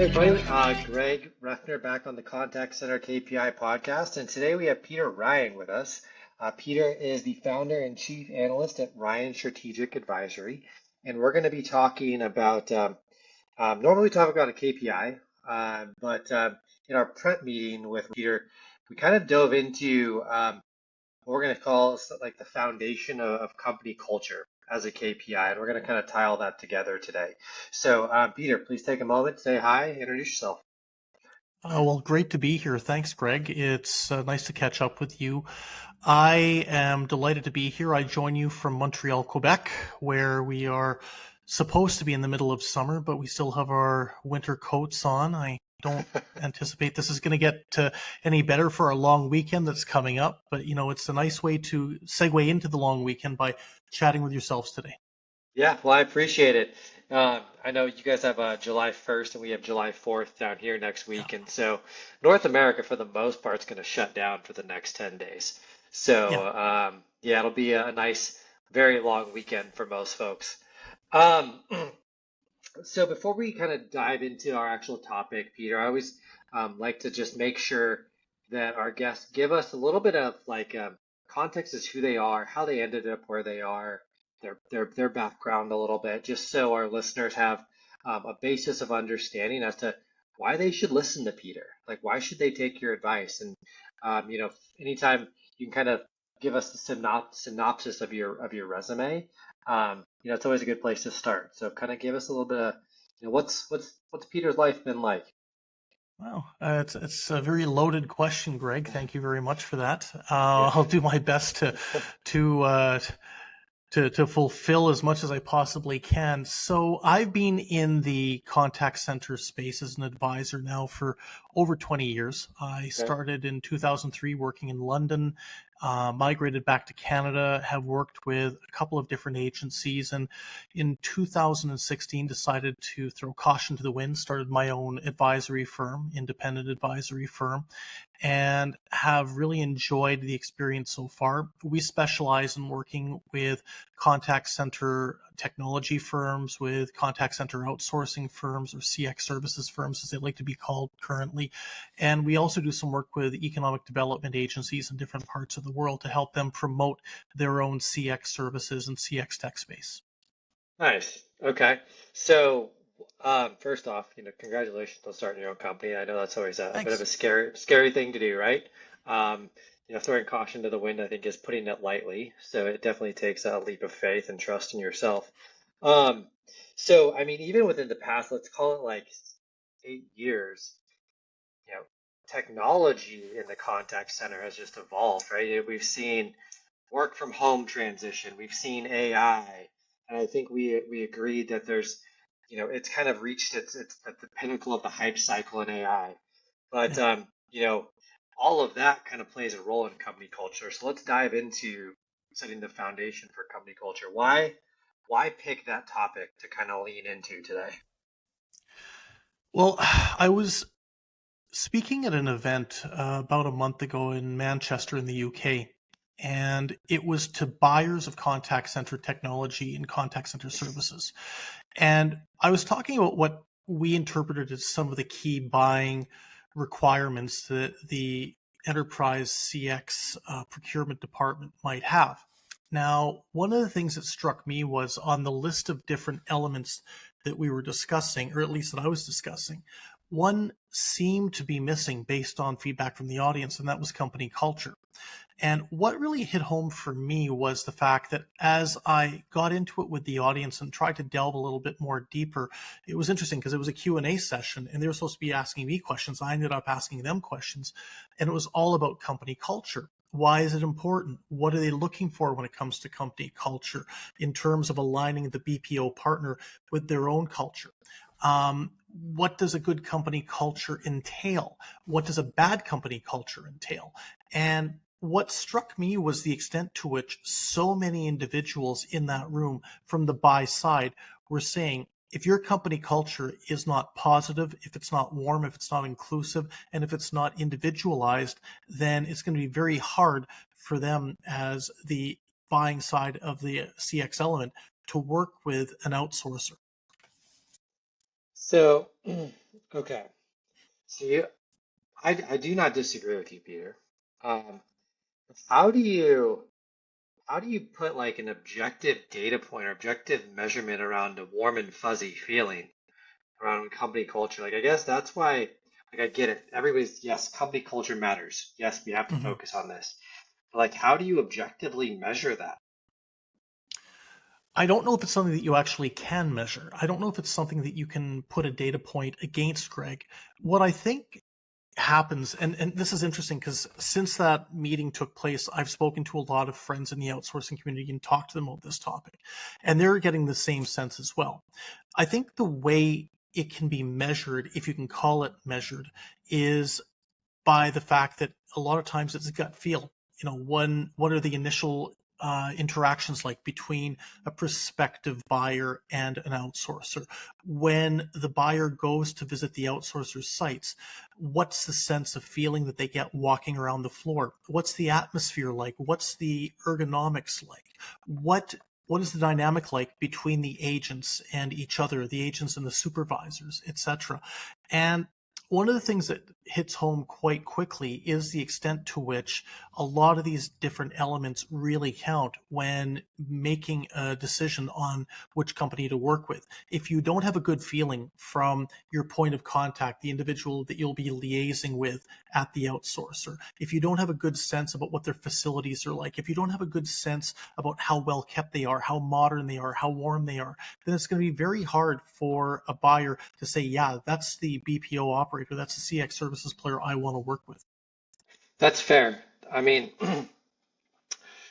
everybody. Greg Refner back on the Contact Center KPI podcast, and today we have Peter Ryan with us. Peter is the founder and chief analyst at Ryan Strategic Advisory, and we're going to be talking about. Normally we talk about a KPI, but in our prep meeting with Peter, we kind of dove into what we're going to call like the foundation of company culture as a KPI, and we're going to kind of tie all that together today. So, Peter, please take a moment, say hi, introduce yourself. Well, great to be here. Thanks, Greg. It's nice to catch up with you. I am delighted to be here. I join you from Montreal, Quebec, where we are supposed to be in the middle of summer, but we still have our winter coats on. I don't anticipate this is going to get any better for our long weekend that's coming up, but it's a nice way to segue into the long weekend by chatting with yourselves today. Yeah, well, I appreciate it. I know you guys have July 1st and we have July 4th down here next week. And so North America, for the most part, is going to shut down for the next 10 days. So, Yeah. yeah, it'll be a nice, very long weekend for most folks. Um, so before we kind of dive into our actual topic, Peter, I always like to just make sure that our guests give us a little bit of context as who they are, how they ended up where they are, their background a little bit, just so our listeners have a basis of understanding as to why they should listen to Peter. Like, why should they take your advice? And anytime you can kind of give us the synopsis of your resume, it's always a good place to start. So, kind of give us a little bit of, what's Peter's life been like? Wow, it's a very loaded question, Greg. Thank you very much for that. Yeah. I'll do my best to to fulfill as much as I possibly can. So I've been in the contact center space as an advisor now for over 20 years. I started in 2003 working in London, migrated back to Canada, have worked with a couple of different agencies, and in 2016 decided to throw caution to the wind, started my own advisory firm, independent advisory firm, and have really enjoyed the experience so far. We specialize in working with contact center technology firms, with contact center outsourcing firms, or CX services firms, as they like to be called currently. And we also do some work with economic development agencies in different parts of the world to help them promote their own CX services and CX tech space. Nice. Okay. So, first off, congratulations on starting your own company. I know that's always a bit of Thanks. a scary thing to do, right? Um, throwing caution to the wind, I think, is putting it lightly. So it definitely takes a leap of faith and trust in yourself. Um, so, I mean, even within the past, let's call it like 8 years, you know, technology in the contact center has just evolved, right? We've seen work from home transition. We've seen AI, and I think we agreed that there's, it's kind of reached it's at the pinnacle of the hype cycle in AI. But Yeah. all of that kind of plays a role in company culture. So let's dive into setting the foundation for company culture. Why pick that topic to kind of lean into today? Well, I was speaking at an event about a month ago in Manchester in the UK, and it was to buyers of contact center technology and contact center services. And I was talking about what we interpreted as some of the key buying requirements that the enterprise CX procurement department might have. Now, one of the things that struck me was on the list of different elements that we were discussing, or at least that I was discussing, one seemed to be missing based on feedback from the audience, and that was company culture. And what really hit home for me was the fact that as I got into it with the audience and tried to delve a little bit more deeper, it was interesting because it was a Q&A session and they were supposed to be asking me questions. I ended up asking them questions, and it was all about company culture. Why is it important? What are they looking for when it comes to company culture in terms of aligning the BPO partner with their own culture? What does a good company culture entail? What does a bad company culture entail? And what struck me was the extent to which so many individuals in that room from the buy side were saying, if your company culture is not positive, if it's not warm, if it's not inclusive, and if it's not individualized, then it's going to be very hard for them as the buying side of the CX element to work with an outsourcer. So, Okay. So I do not disagree with you, Peter. Um, how do you how do you put like an objective data point or objective measurement around a warm and fuzzy feeling around company culture? Like I guess that's why like I get it. Everybody's yes, company culture matters. Yes, we have to Mhm. focus on this. But like how do you objectively measure that? I don't know if it's something that you actually can measure. I don't know if it's something that you can put a data point against, Greg. What I think happens, and this is interesting because since that meeting took place, I've spoken to a lot of friends in the outsourcing community and talked to them about this topic, and they're getting the same sense as well. I think the way it can be measured, if you can call it measured, is by the fact that a lot of times it's a gut feel. What are the initial interactions like between a prospective buyer and an outsourcer? When the buyer goes to visit the outsourcer's sites, what's the sense of feeling that they get walking around the floor? What's the atmosphere like? What's the ergonomics like? What is the dynamic like between the agents and each other, the agents and the supervisors, etc.? And one of the things that hits home quite quickly is the extent to which a lot of these different elements really count when making a decision on which company to work with. If you don't have a good feeling from your point of contact, the individual that you'll be liaising with at the outsourcer, if you don't have a good sense about what their facilities are like, if you don't have a good sense about how well kept they are, how modern they are, how warm they are, then it's going to be very hard for a buyer to say, yeah, that's the BPO operator, that's the CX services player I want to work with. That's fair. I mean,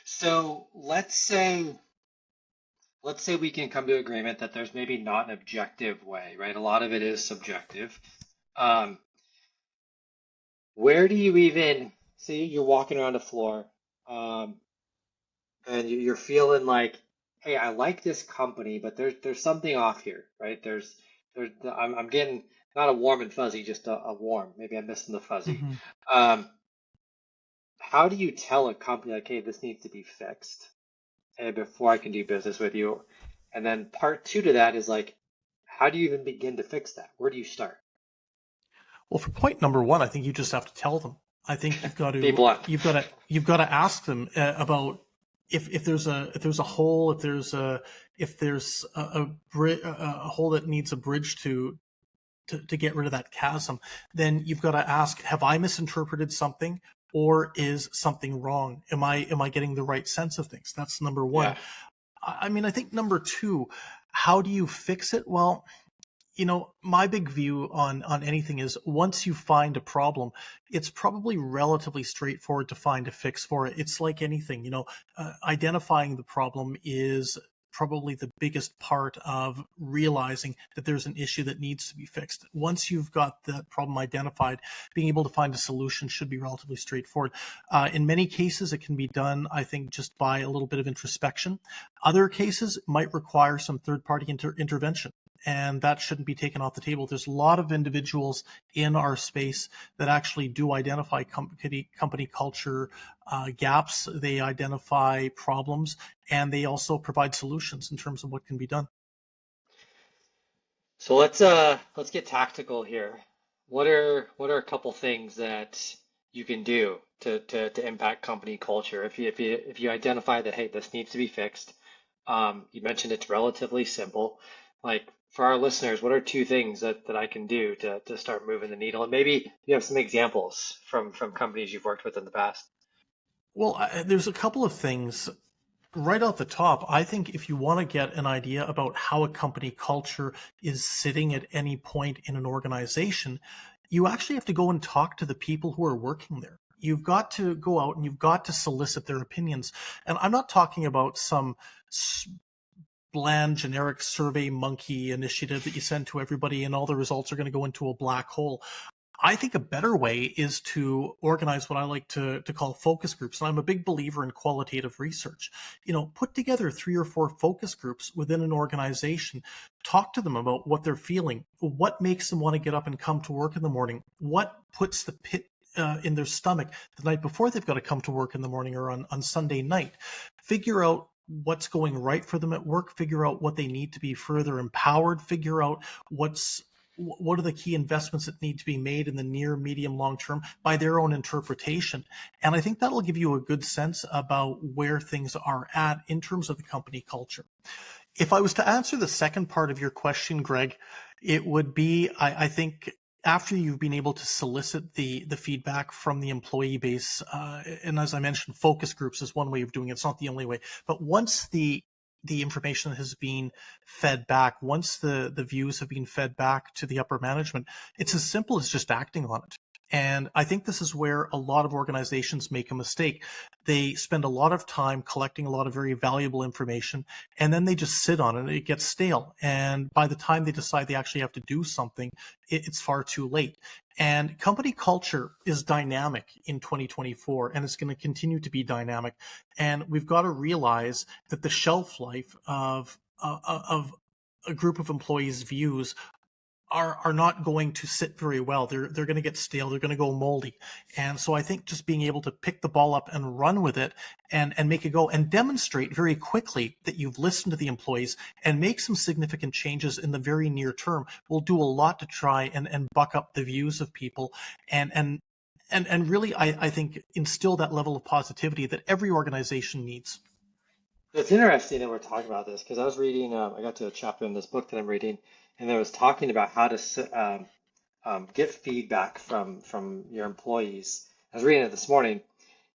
so let's say we can come to agreement that there's maybe not an objective way, right? A lot of it is subjective. Um, where do you even see you're walking around the floor, um, and you're feeling like, hey, I like this company, but there's something off here, right? I'm getting not a warm and fuzzy, just a warm. Maybe I'm missing the fuzzy. Mm-hmm. Um, how do you tell a company like, hey, this needs to be fixed, and before I can do business with you? And then part two to that is like, how do you even begin to fix that? Where do you start? Well, for point number one, I think you just have to tell them. I think Be blunt. you've got to ask them about if there's a hole, if there's a hole that needs a bridge to get rid of that chasm, then you've got to ask, have I misinterpreted something, or is something wrong? Am I getting the right sense of things? That's number one. Yeah. I mean, I think number two, how do you fix it? Well, my big view on anything is once you find a problem, it's probably relatively straightforward to find a fix for it. It's like anything, identifying the problem is probably the biggest part of realizing that there's an issue that needs to be fixed. Once you've got that problem identified, being able to find a solution should be relatively straightforward. In many cases, it can be done, I think, just by a little bit of introspection. Other cases might require some third-party intervention, and that shouldn't be taken off the table. There's a lot of individuals in our space that actually do identify company culture gaps. They identify problems, and they also provide solutions in terms of what can be done. So let's get tactical here. What are a couple things that you can do to impact company culture? If you identify that, hey, this needs to be fixed. You mentioned it's relatively simple. Like for our listeners, what are two things that I can do to start moving the needle? And maybe you have some examples from companies you've worked with in the past. Well, there's a couple of things right off the top. I think if you want to get an idea about how a company culture is sitting at any point in an organization, you actually have to go and talk to the people who are working there. You've got to go out and you've got to solicit their opinions. And I'm not talking about some bland, generic survey monkey initiative that you send to everybody and all the results are going to go into a black hole. I think a better way is to organize what I like to call focus groups. And I'm a big believer in qualitative research. Put together 3 or 4 focus groups within an organization. Talk to them about what they're feeling. What makes them want to get up and come to work in the morning? What puts the pit in their stomach the night before they've got to come to work in the morning or on Sunday night? Figure out what's going right for them at work. Figure out what they need to be further empowered. Figure out what's what are the key investments that need to be made in the near, medium, long term by their own interpretation. And I think that'll give you a good sense about where things are at in terms of the company culture. If I was to answer the second part of your question, Greg, it would be, I think, after you've been able to solicit the feedback from the employee base, and as I mentioned, focus groups is one way of doing it. It's not the only way. But once the information has been fed back, once the views have been fed back to the upper management, it's as simple as just acting on it. And I think this is where a lot of organizations make a mistake. They spend a lot of time collecting a lot of very valuable information, and then they just sit on it. It gets stale. And by the time they decide they actually have to do something, it's far too late. And company culture is dynamic in 2024, and it's going to continue to be dynamic. And we've got to realize that the shelf life of a group of employees' views are not going to sit very well. They're going to get stale. They're going to go moldy. And so I think just being able to pick the ball up and run with it and make it go and demonstrate very quickly that you've listened to the employees and make some significant changes in the very near term will do a lot to try and buck up the views of people and really, I think, instill that level of positivity that every organization needs. It's interesting that we're talking about this because I was reading, I got to a chapter in this book that I'm reading, and it was talking about how to get feedback from your employees. I was reading it this morning,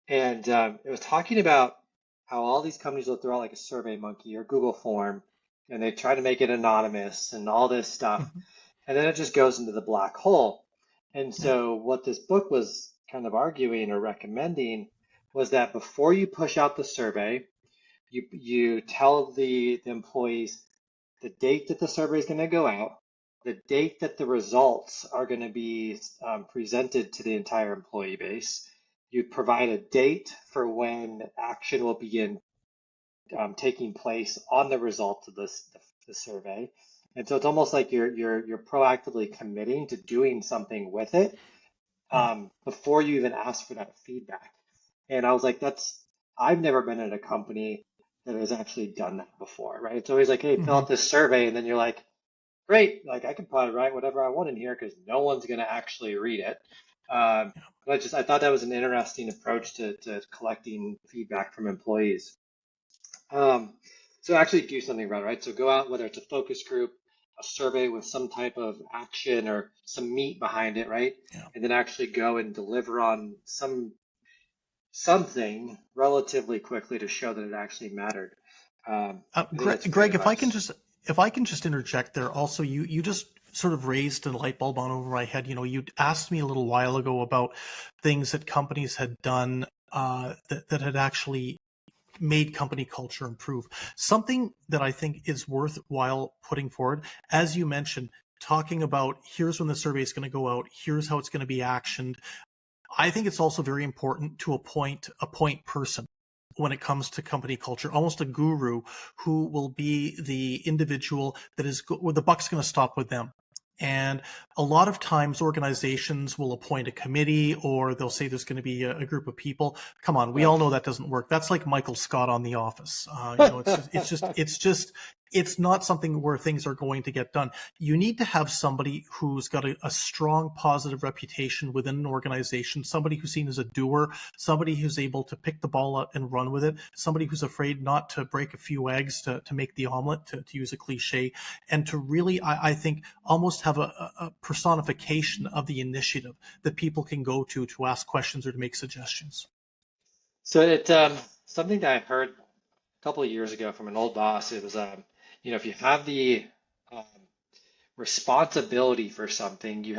and it was talking about how all these companies will throw out like a Survey Monkey or Google form, and they try to make it anonymous and all this stuff, Mhm. and then it just goes into the black hole. And Yeah. so what this book was kind of arguing or recommending was that before you push out the survey, you tell the employees the date that the survey is going to go out, the date that the results are going to be presented to the entire employee base. You provide a date for when action will begin taking place on the results of the survey. And so it's almost like you're proactively committing to doing something with it Yeah. before you even ask for that feedback. And I was like, I've never been at a company that has actually done that before, right? It's always like, hey, fill Hmm. out this survey, and then you're like, great, like I can probably write whatever I want in here because no one's going to actually read it. Yeah. But I thought that was an interesting approach to collecting feedback from employees. Um, so actually do something about it, right? So go out, whether it's a focus group, a survey with some type of action or some meat behind it, right? Yeah. And then actually go and deliver on something relatively quickly to show that it actually mattered. I think that's great Greg, advice. if I can just interject there, also you just sort of raised a light bulb on over my head. You know, you asked me a little while ago about things that companies had done that had actually made company culture improve. Something that I think is worthwhile putting forward, as you mentioned, talking about here's when the survey is going to go out, here's how it's going to be actioned. I think it's also very important to appoint a point person when it comes to company culture, almost a guru who will be the individual that is where the buck's going to stop with them. And a lot of times organizations will appoint a committee or they'll say there's going to be a group of people. Come on, we Right. all know that doesn't work. That's like Michael Scott on The Office. You know, it's not something where things are going to get done. You need to have somebody who's got a strong positive reputation within an organization, somebody who's seen as a doer, somebody who's able to pick the ball up and run with it, somebody who's afraid not to break a few eggs to make the omelet, to use a cliche, and to really, I think, almost have a personification of the initiative that people can go to ask questions or to make suggestions. So it something that I heard a couple of years ago from an old boss. It was if you have the um, responsibility for something, you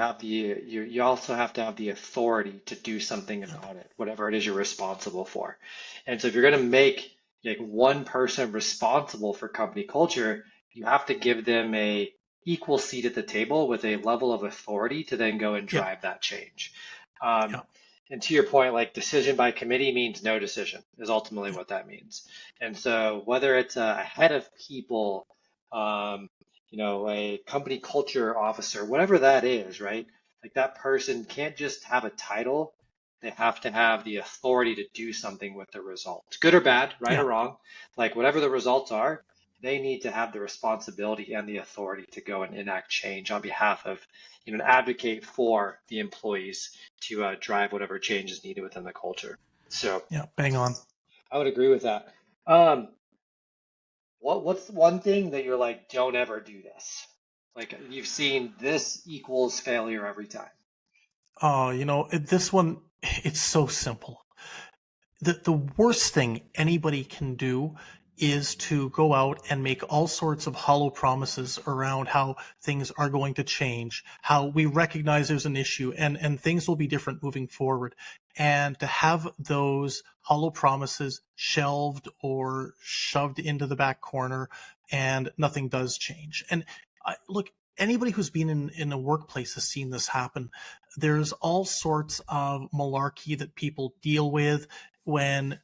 also have to have the authority to do something Yeah. about it, whatever it is you're responsible for. And so if you're going to make like one person responsible for company culture, you have to give them a equal seat at the table with a level of authority to then go and Yeah. drive that change. Um, Yeah. and to your point, like decision by committee means no decision is ultimately what that means. And so whether it's a head of people, um, a company culture officer, whatever that is, right? Like that person can't just have a title. They have to have the authority to do something with the results, good or bad, right Yeah. or wrong. Like whatever the results are, they need to have the responsibility and the authority to go and enact change on behalf of, and advocate for the employees to drive whatever change is needed within the culture. So Yeah, bang on. I would agree with that. Um, what's one thing that you're like, don't ever do this? Like you've seen this equals failure every time. Oh, this one, it's so simple. The worst thing anybody can do is to go out and make all sorts of hollow promises around how things are going to change, how we recognize there's an issue and things will be different moving forward. And to have those hollow promises shelved or shoved into the back corner and nothing does change. And look, anybody who's been in a workplace has seen this happen. There's all sorts of malarkey that people deal with when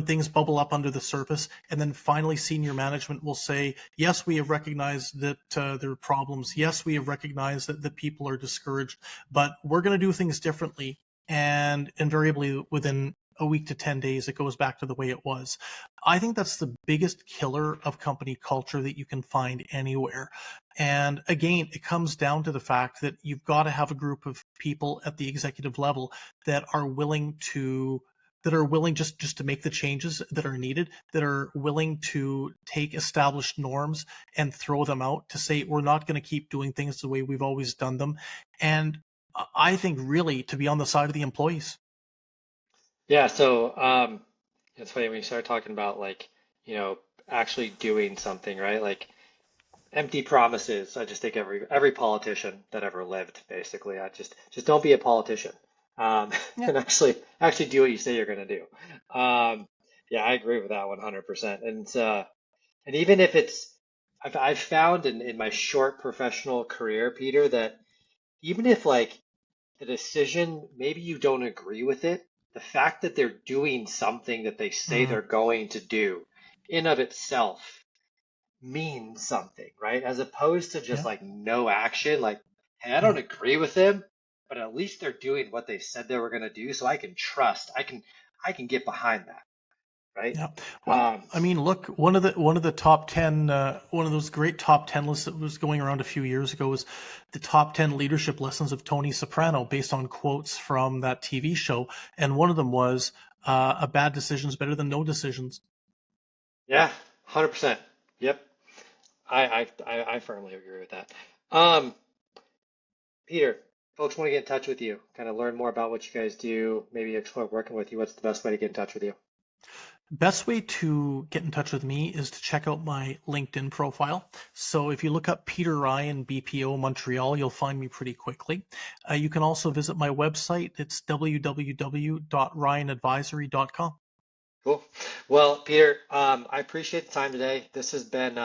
things bubble up under the surface, and then finally senior management will say, yes, we have recognized that there are problems, yes, we have recognized that people are discouraged, but we're going to do things differently. And invariably within a week to 10 days it goes back to the way it was. I think that's the biggest killer of company culture that you can find anywhere. And again, it comes down to the fact that you've got to have a group of people at the executive level that are willing just to make the changes that are needed, that are willing to take established norms and throw them out, to say we're not going to keep doing things the way we've always done them. And I think really to be on the side of the employees. Yeah, so it's funny when you start talking about like, you know, actually doing something, right? Like empty promises. I just think every politician that ever lived, basically, I just don't be a politician. Yeah. And actually do what you say you're gonna do. Um, yeah, I agree with that 100%. And even if I've found in my short professional career, Peter, that even if like the decision, maybe you don't agree with it, the fact that they're doing something that they say Mm, they're going to do in of itself means something, right? As opposed to just yeah. like no action, like, hey, I don't Yeah. agree with them, but at least they're doing what they said they were going to do, so I can trust, I can get behind that, right? Yeah. Well, Um, I mean, look, one of the top 10, one of those great top 10 lists that was going around a few years ago was the top 10 leadership lessons of Tony Soprano, based on quotes from that TV show. And one of them was, a bad decision is better than no decisions. yeah, 100%. Yep. I firmly agree with that. Um, Peter, folks want to get in touch with you, kind of learn more about what you guys do, maybe explore working with you. What's the best way to get in touch with you? Best way to get in touch with me is to check out my LinkedIn profile. So if you look up Peter Ryan, BPO Montreal, you'll find me pretty quickly. You can also visit my website. It's www.ryanadvisory.com. Cool. Well, Peter, I appreciate the time today. This has been,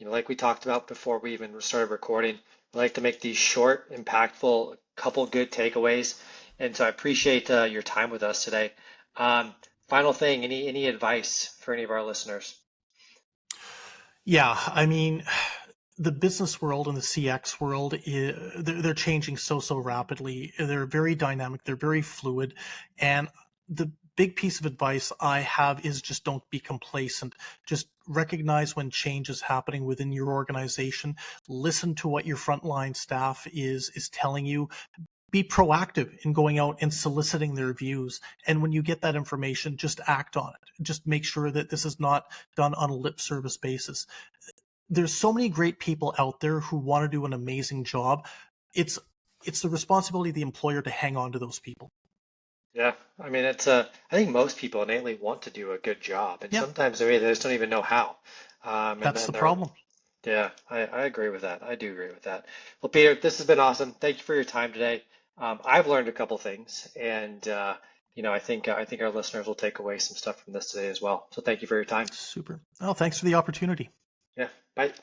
like we talked about before we even started recording, I like to make these short, impactful, couple good takeaways. And so I appreciate your time with us today. Um, Final thing, any advice for any of our listeners? Yeah, I mean, the business world and the CX world, they're changing so rapidly. They're very dynamic. They're very fluid. And the big piece of advice I have is just don't be complacent. Just recognize when change is happening within your organization. Listen to what your frontline staff is telling you. Be proactive in going out and soliciting their views. And when you get that information, just act on it. Just make sure that this is not done on a lip service basis. There's so many great people out there who want to do an amazing job. It's it's the responsibility of the employer to hang on to those people. Yeah, I mean, I think most people innately want to do a good job, and Yeah, sometimes maybe they just don't even know how. And that's then the they're, problem. yeah, I agree with that. I do agree with that. Well, Peter, this has been awesome. Thank you for your time today. I've learned a couple things, and I think our listeners will take away some stuff from this today as well. So thank you for your time. Super. Oh, thanks for the opportunity. Yeah, bye.